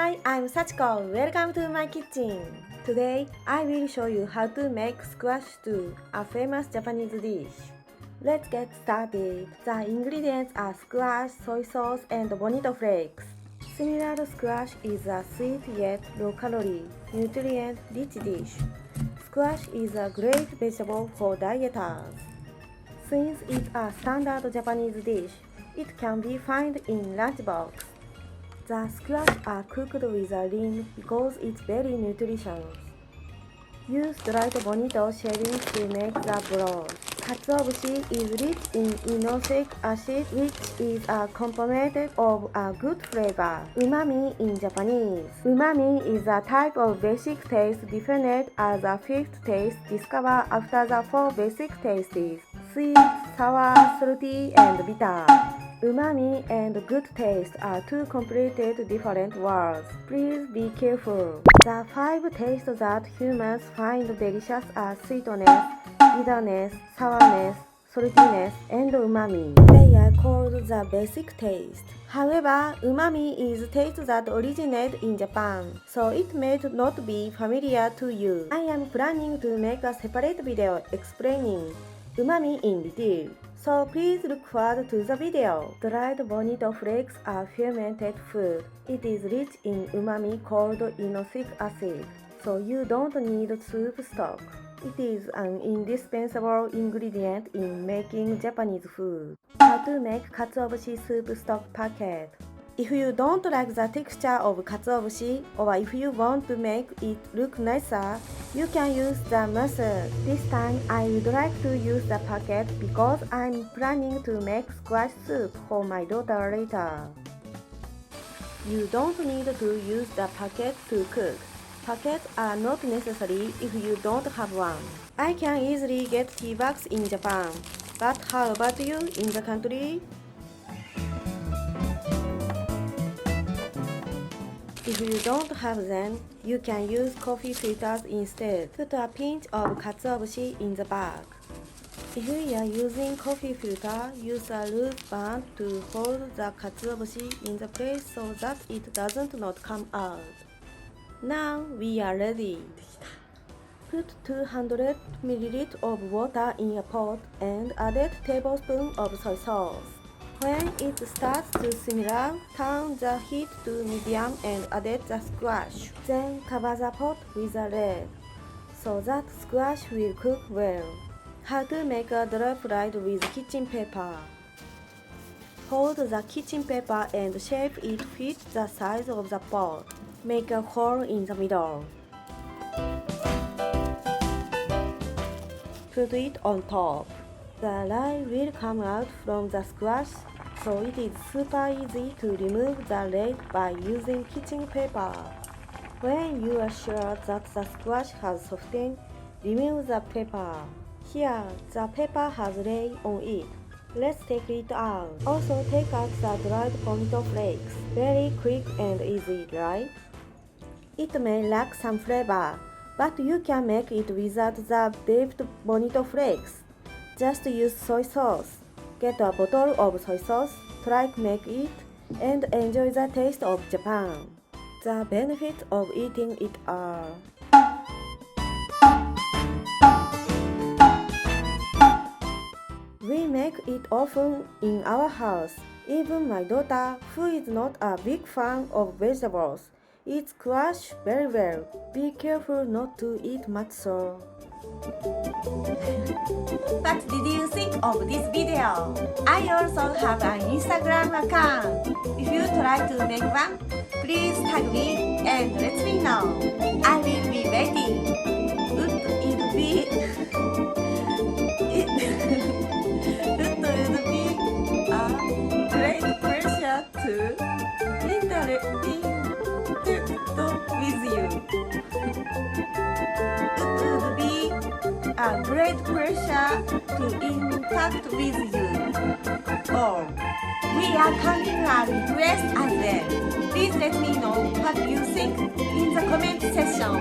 Hi, I'm Sachiko. Welcome to my kitchen. Today, I will show you how to make squash stew, a famous Japanese dish. Let's get started. The ingredients are squash, soy sauce, and bonito flakes. Similar to squash is a sweet yet low-calorie, nutrient-rich dish. Squash is a great vegetable for dieters. Since it's a standard Japanese dish, it can be found in lunchbox. The squash are cooked with a ring because it's very nutritious. Use dried bonito shavings to make the broth. Katsuobushi is rich in inoseic acid, which is a component of a good flavor. Umami in Japanese. Umami is a type of basic taste defined as a fifth taste discovered after the four basic tastes: sweet, sour, salty, and bitter. Umami and good taste are two completely different words. Please be careful. The five tastes that humans find delicious are sweetness, bitterness, sourness, saltiness, and umami. They are called the basic taste. However, umami is taste that originated in Japan, so it may not be familiar to you. I am planning to make a separate video explaining umami in detail. So please look forward to the video. Dried bonito flakes are fermented food. It is rich in umami called inoseic acid, so you don't need soup stock. It is an indispensable ingredient in making Japanese food. How to make katsuobushi soup stock packet. If you don't like the texture of katsuobushi, or if you want to make it look nicer, you can use the mustard. This time I would like to use the packet because I'm planning to make squash soup for my daughter later. You don't need to use the packet to cook. Packets are not necessary if you don't have one. I can easily get tea bags in Japan, but how about you in the country? If you don't have them, you can use coffee filters instead. Put a pinch of katsuobushi in the bag. If you are using coffee filter, use a loose band to hold the katsuobushi in the place so that it doesn't not come out. Now we are ready. Put 200 ml of water in a pot and add a tablespoon of soy sauce. When it starts to simmer, turn the heat to medium and add the squash. Then cover the pot with a lid, so that squash will cook well. How to make a drop ride with kitchen paper. Hold the kitchen paper and shape it fit the size of the pot. Make a hole in the middle. Put it on top. The lid will come out from the squash, so it is super easy to remove the lid by using kitchen paper. When you are sure that the squash has softened, remove the paper. Here, the paper has lid on it. Let's take it out. Also take out the dried bonito flakes. Very quick and easy, right? It may lack some flavor, but you can make it without the dipped bonito flakes. Just use soy sauce. Get a bottle of soy sauce, try to make it, and enjoy the taste of Japan. The benefits of eating it are: we make it often in our house. Even my daughter, who is not a big fan of vegetables, eats squash very well. Be careful not to eat much so. What did you think of this video? I also have an Instagram account. If you try to make one, please tag me and let me know. I will be waiting. Would it be a great pleasure to interact with you. It would be a great pleasure to interact with you. Or we are counting our request as well. Please let me know what you think in the comment section.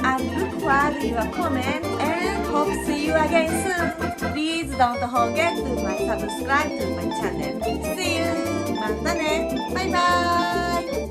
I look forward to your comment and hope to see you again soon. Please don't forget to subscribe to my channel. See you! またね！バイバーイ！